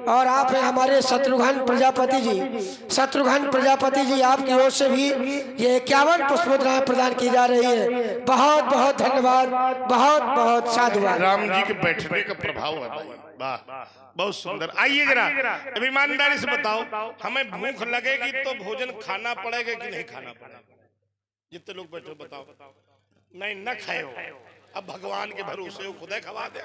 और आप हैं हमारे शत्रुघ्न प्रजापति जी। शत्रुघ्न प्रजापति जी आपकी ओर से भी ये 51 पुष्पोद्राएं प्रदान की जा रही है। बहुत बहुत धन्यवाद, बहुत बहुत साधुवाद। राम जी के बैठने का प्रभाव है भाई, वाह बहुत सुंदर। आइए जरा अब ईमानदारी से बताओ, हमें भूख लगेगी तो भोजन खाना पड़ेगा कि नहीं खाना पड़ेगा? जितने लोग बैठे बताओ। नहीं न खाए हो, अब भगवान के भरोसे हो, खुदा खवा दे।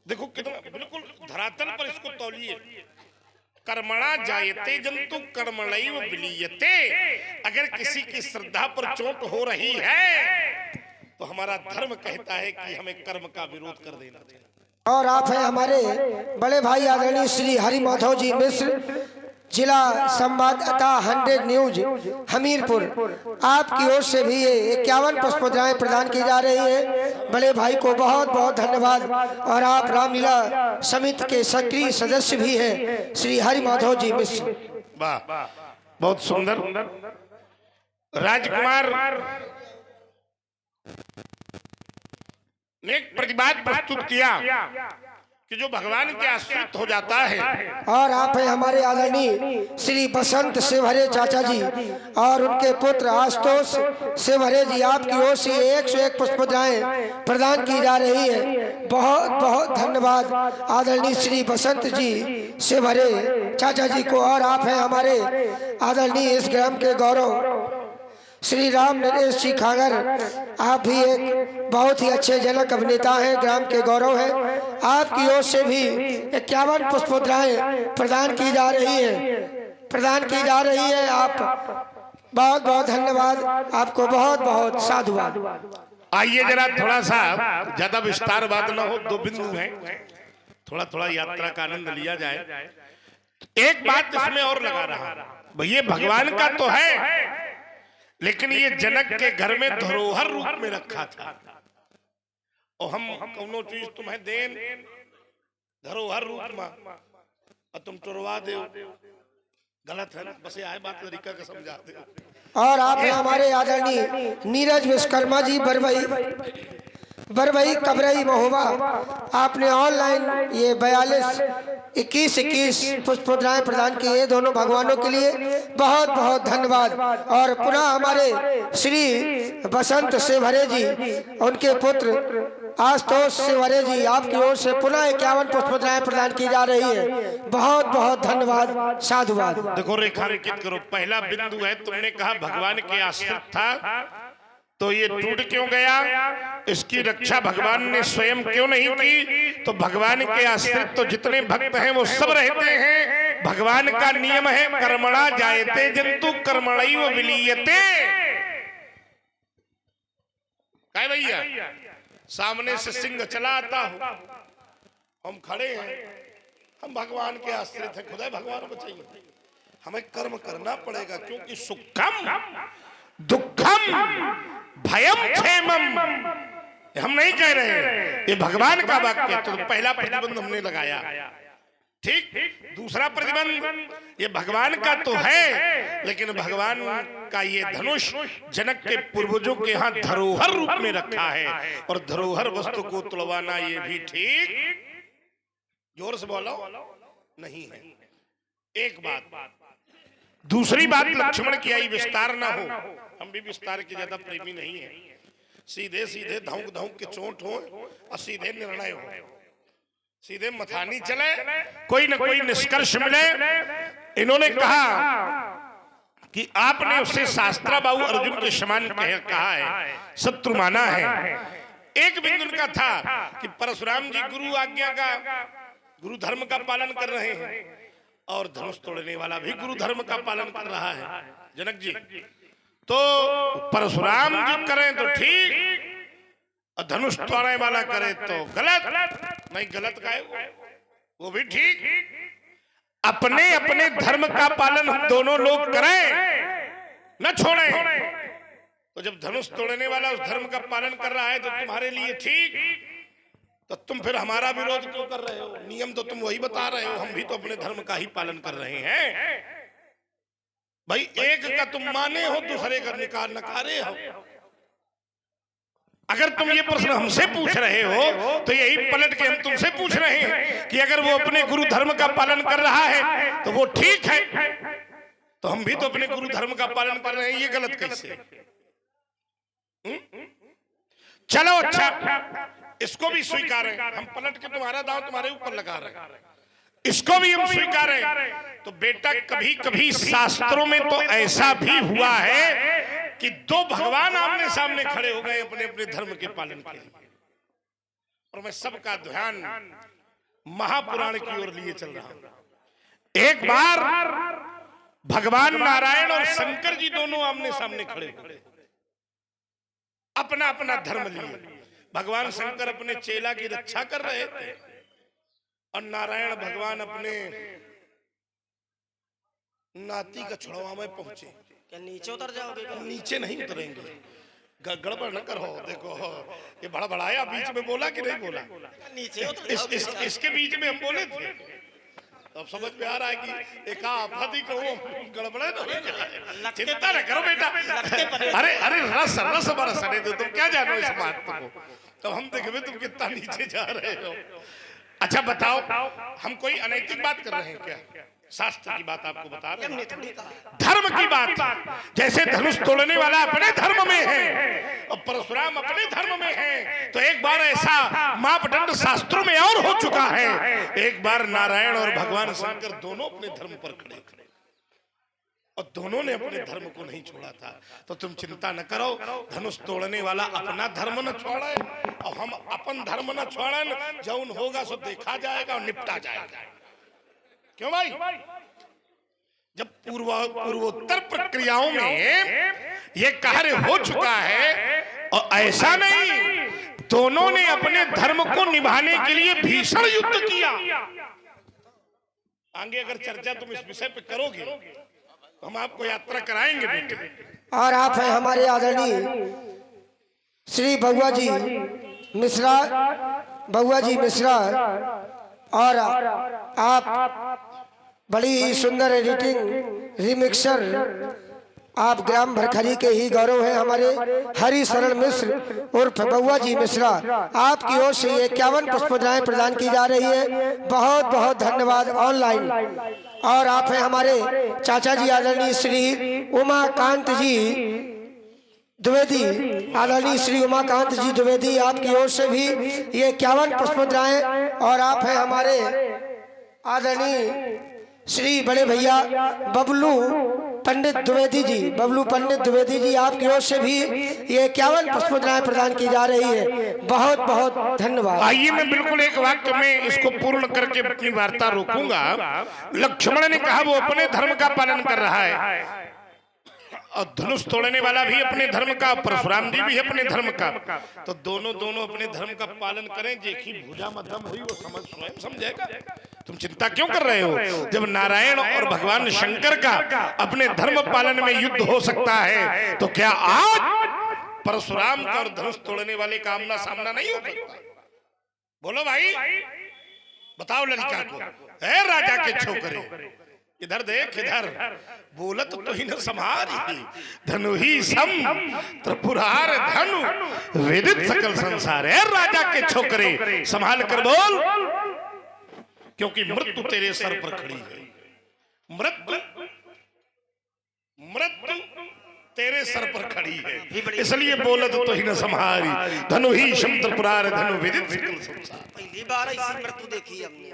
देखो कितना बिल्कुल धरातल पर इसको तौलिए। कर्मणा जायते जंतु कर्मणैव विलीयते। अगर किसी की श्रद्धा पर चोट हो रही है तो हमारा धर्म कहता है कि हमें कर्म का विरोध कर देना चाहिए। और आप हैं हमारे बड़े भाई आदरणीय श्री हरि माधव जी मिश्र, जिला संवाददाता 100 न्यूज हमीरपुर। आपकी ओर से भी ये 51 पुष्पोद्राएं प्रदान की जा रही है। बड़े भाई को बहुत बहुत धन्यवाद। और आप रामलीला समिति के सक्रिय सदस्य भी हैं श्री हरि माधव जी मिश्र। वाह बहुत सुंदर। राजकुमार ने एक प्रतिवाद प्रस्तुत किया कि जो भगवान के आश्रित हो जाता है। और आप हैं हमारे आदरणीय श्री बसंत शिवहरे चाचा जी और उनके पुत्र आशुतोष शिवहरे जी, आपकी ओर से 101 पुष्पोद्राएं प्रदान की जा रही है। बहुत बहुत धन्यवाद आदरणीय श्री बसंत जी शिवहरे चाचा जी को। और आप हैं हमारे आदरणीय इस ग्राम के गौरव श्री राम नरेश जी खागर, आप भी एक बहुत ही अच्छे जनक अभिनेता हैं, ग्राम के गौरव हैं। आपकी ओर से भी 51 पुष्पोद्राएं प्रदान की जा रही है, आप बहुत बहुत धन्यवाद, आपको बहुत बहुत साधुवाद। आइए जरा थोड़ा सा ज्यादा विस्तार बात ना हो, 2 बिंदु हैं, थोड़ा थोड़ा यात्रा का आनंद लिया जाए। एक बात इसमें और लगा रहा, भैया भगवान का तो है लेकिन ये जनक के घर में धरोहर रूप में रखा था। और हम कौनो चीज तुम्हें देन धरोहर रूप में और तुम टुरवा दे, गलत है ना। बस आए बात तरीका का समझा दे। और आप हैं हमारे आदरणीय नीरज विश्वकर्मा जी बरवई कबरई महोबा, आपने ऑनलाइन ये 42-21 पुष्पोद्राएं प्रदान की है दोनों भगवानों के लिए। बहुत बहुत धन्यवाद। और पुनः हमारे श्री बसंत शिवहरे जी, उनके पुत्र आशुतोष शिवहरे जी, आपकी ओर से पुनः 51 पुष्पोद्राएं प्रदान की जा रही है। बहुत बहुत धन्यवाद, साधुवाद। देखो रेखांकित करो, पहला बिंदु है तुमने कहा भगवान के आश्रित था तो ये टूट क्यों गया, इसकी रक्षा भगवान ने स्वयं क्यों नहीं की? तो भगवान के आश्रित तो जितने भक्त हैं वो सब रहते हैं। भगवान का नियम है कर्मणा जायते जंतु कर्मणैव विलीयते। क्या भैया, सामने से सिंह चला आता हो, हम खड़े हैं, हम भगवान के आश्रित हैं, खुदा भगवान बचाइए, हमें कर्म करना पड़ेगा क्योंकि सुखम दुखम भयम क्षेमम हम नहीं कह रहे हैं, ये भगवान का वाक्य है। तो पहला प्रतिबंध हमने लगाया, ठीक। दूसरा प्रतिबंध ये भगवान का तो है लेकिन भगवान का ये धनुष जनक के पूर्वजों के यहाँ धरोहर रूप में रखा है और धरोहर वस्तु को तुड़वाना ये भी ठीक, जोर से बोलो, नहीं है। एक बात। दूसरी बात लक्ष्मण की आई, विस्तार ना हो, हम भी विस्तार के ज्यादा प्रेमी नहीं है। सीधे सीधे धौंक धौंक के चोट हो और सीधे निर्णय हो, सीधे मथानी चले, कोई न कोई निष्कर्ष मिले। इन्होंने कहा कि आपने उसे शास्त्रा बाहु अर्जुन के समान कहा है, शत्रु माना है। एक बिंदु उनका था कि परशुराम जी गुरु आज्ञा का, गुरु धर्म का पालन कर रहे हैं और धनुष तोड़ने वाला भी गुरु धर्म का पालन कर रहा है जनक जी। तो परशुराम जी करें तो ठीक और धनुष तोड़ने वाला करे तो गलत। नहीं, गलत का है वो भी ठीक। अपने अपने धर्म का पालन दोनों लोग करें, न छोड़ें। तो जब धनुष तोड़ने वाला उस धर्म का पालन कर रहा है तो तुम्हारे लिए ठीक, तो तुम फिर हमारा विरोध क्यों कर रहे हो? नियम तो तुम वही बता रहे हो, हम भी तो अपने धर्म का ही पालन कर रहे हैं। भाई एक का तुम माने हो, दूसरे का नकारे हो। अगर तुम ये प्रश्न हमसे पूछ रहे हो तो यही पलट के हम तुमसे पूछ रहे हैं कि अगर वो अपने गुरु धर्म का पालन कर रहा है तो वो ठीक है, तो हम भी तो अपने गुरु धर्म का पालन कर रहे हैं, ये गलत कैसे? चलो अच्छा, इसको भी स्वीकार है, हम पलट के तुम्हारा दांव तुम्हारे ऊपर लगा रहे हैं, इसको भी हम स्वीकार है। तो बेटा कभी कभी शास्त्रों में तो ऐसा भी हुआ है कि दो भगवान आमने सामने खड़े हो गए अपने अपने धर्म के पालन के लिए, और मैं सबका ध्यान महापुराण की ओर लिए चल रहा हूं। एक बार भगवान नारायण और शंकर जी दोनों आमने सामने खड़े हुए, अपना अपना धर्म लिए। भगवान शंकर अपने चेला की रक्षा कर रहे थे और नारायण भगवान अपने नाती का छुड़वा में पहुंचे। क्या नीचे उतर जाओगे? नीचे नहीं उतरेंगे, गड़बड़ न करो। देखो ये बड़ा बढ़ाया, बीच में बोला कि नहीं बोला? नीचे उतर जाओगे। इसके बीच में हम बोले थे, अब समझ में आ रहा है कि एक आफत ही कहूं, गड़बड़े तो चिंता न करो बेटा। अरे अरे रस रस बरस रहे थे, तुम क्या जानो इस बात को, तो हम देखे तुम कितना नीचे जा रहे हो। अच्छा बताओ, हम कोई अनैतिक बात कर रहे हैं क्या? शास्त्र की बात आपको बता रहे हैं, धर्म की बात। जैसे धनुष तोड़ने वाला अपने धर्म में है और परशुराम अपने धर्म में है, तो एक बार ऐसा मापदंड शास्त्रों में और हो चुका है। एक बार नारायण और भगवान शंकर दोनों अपने धर्म पर खड़े थे और दोनों ने अपने धर्म को नहीं छोड़ा था। तो तुम चिंता न करो, धनुष तोड़ने वाला अपना धर्म न छोड़े और हम अपन धर्म न छोड़न, जौन होगा सो देखा जाएगा और निपटा जाएगा। क्यों भाई? जब पूर्वोत्तर प्रक्रियाओं में ये कार्य हो चुका है, और ऐसा नहीं, दोनों ने अपने धर्म को निभाने के लिए भीषण युद्ध किया। आगे अगर चर्चा तुम इस विषय पे करोगे तो हम आपको यात्रा कराएंगे बेटे। और आप हैं हमारे आदरणीय श्री बउआ जी मिश्रा, बउआ जी मिश्रा, और आप बड़ी सुंदर एडिटिंग रिमिक्सर, आप ग्राम भरखरी के ही गौरव हैं हमारे हरि शरण मिश्र उर्फ बउआ जी मिश्रा। आपकी ओर से 51 पुष्पमालाएं प्रदान की जा रही है, बहुत बहुत धन्यवाद ऑनलाइन। और आप हैं हमारे चाचा जी आदरणीय श्री उमाकांत जी द्विवेदी, आदरणीय श्री उमाकांत जी द्विवेदी, आपकी ओर से भी ये 51 पुष्पमालाएं। और आप हैं हमारे आदरणीय श्री बड़े भैया बबलू पंडित द्विवेदी जी, बबलू पंडित द्विवेदी जी, आपकी ओर से भी ये 51 पुष्पमालाएं प्रदान की जा रही है, बहुत बहुत धन्यवाद। आइए मैं बिल्कुल एक वाक्य में इसको पूर्ण करके अपनी वार्ता रोकूंगा। लक्ष्मण ने कहा वो अपने धर्म का पालन कर रहा है, और धनुष तोड़ने वाला भी अपने धर्म का, परशुराम जी भी अपने धर्म का, तो दोनों अपने धर्म का पालन करें। जेखी भुजा मध्यम हुई वो स्वयं समझेगा। तुम चिंता क्यों कर रहे हो? जब नारायण और भगवान शंकर का अपने धर्म पालन में युद्ध हो सकता है, तो क्या आज परशुराम का और धनुष तोड़ने वाले का आमना सामना नहीं हो सकता? बोलो भाई, बताओ लड़का को। है राजा के छोकरे, इधर देख, इधर बोलत तो ही न समारी, धनु ही सम त्रिपुरार धनु वेदित सकल संसार। है राजा के छोकरे, संभाल कर बोल, क्योंकि मृत्यु तेरे सर पर खड़ी है। मृत्यु तेरे सर पर खड़ी है, इसलिए बोलत तो ही न संहारी, धनु ही सम त्रिपुरार धनु वेदित सकल संसार। पहली बार ऐसी मृत्यु देखी हमने,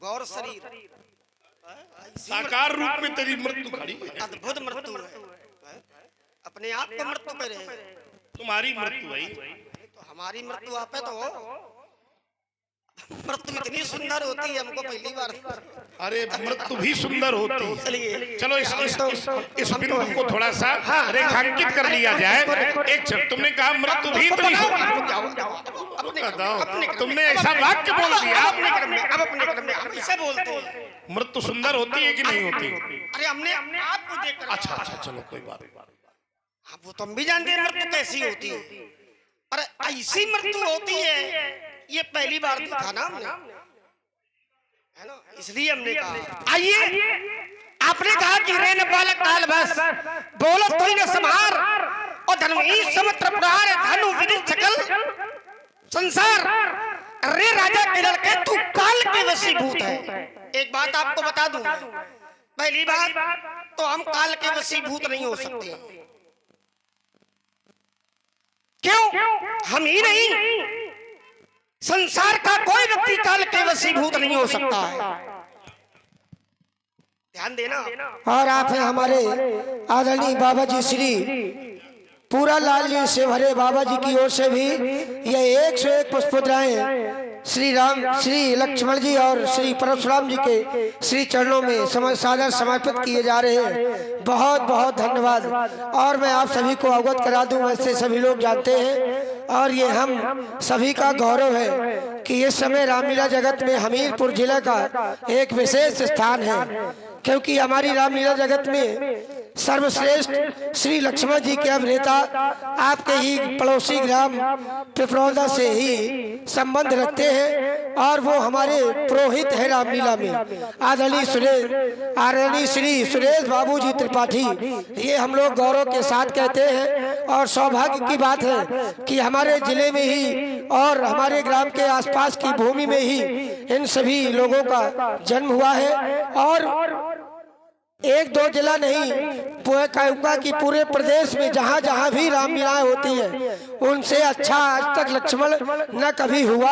गौर शरीर साकार रूप में तेरी मृत्यु खड़ी है। अद्भुत मृत्यु है, अपने आप को मृत्यु करे। तुम्हारी मृत्यु भाई, तो हमारी मृत्यु आप है, तो मृत्यु इतनी सुंदर होती है, हमको पहली बार। अरे मृत्यु भी सुंदर होती है। चलो इस बिंदु को थोड़ा सा रेखांकित कर लिया जाए। एक क्षण, तुमने कहा मृत्यु भी इतनी सुंदर, तुमने ऐसा वाक्य बोल दिया। अब अपने क्रम में हम इसे बोलते हैं, मृत्यु सुंदर होती है कि नहीं होती? अरे हमने आपको देखकर। अच्छा अच्छा, चलो कोई बात नहीं। वो तुम भी जानते हैं मृत्यु कैसी होती है, पर ऐसी मृत्यु होती है ये पहली बार देखा ना हमने, है ना? इसलिए हमने कहा आइए। आपने कहा कि रेन बालक काल बस, बोलो तो ही न संहार, और धनुई समुद्र प्रहार धनु विदित सकल संसार। अरे राजा के लड़के तू काल के वशीभूत है। एक बात आपको बता दूं, पहली बात तो हम काल के वशीभूत नहीं हो सकते। क्यों? हम ही नहीं, संसार का कोई व्यक्ति काल के वशीभूत नहीं हो सकता है। ध्यान देना। और आप हैं हमारे आदरणीय बाबा जी श्री पूरा लाल जी से भरे बाबा जी की ओर से भी ये 101 पुष्पद्राएं श्री राम, श्री लक्ष्मण जी और श्री परशुराम जी के श्री चरणों में सादर समर्पित किए जा रहे हैं। बहुत बहुत धन्यवाद। और मैं आप सभी को अवगत करा दूं, वैसे सभी लोग जानते हैं और ये हम सभी का गौरव है कि इस समय रामलीला जगत में हमीरपुर जिले का एक विशेष स्थान है, क्योंकि हमारी रामलीला जगत में सर्वश्रेष्ठ श्री लक्ष्मण जी के अभिनेता आपके ही पड़ोसी ग्राम पिपरौदा से ही संबंध रखते हैं और वो हमारे पुरोहित है रामलीला में, आदरणीय श्री सुरेश बाबू जी त्रिपाठी। ये हम लोग गौरव के साथ कहते हैं और सौभाग्य की बात है कि हमारे जिले में ही और हमारे ग्राम के आसपास की भूमि में ही इन सभी लोगों का जन्म हुआ है। और एक दो जिला नहीं, की पूरे प्रदेश में जहाँ जहाँ भी रामलीलाएं होती हैं उनसे अच्छा आज तक लक्ष्मण न कभी हुआ।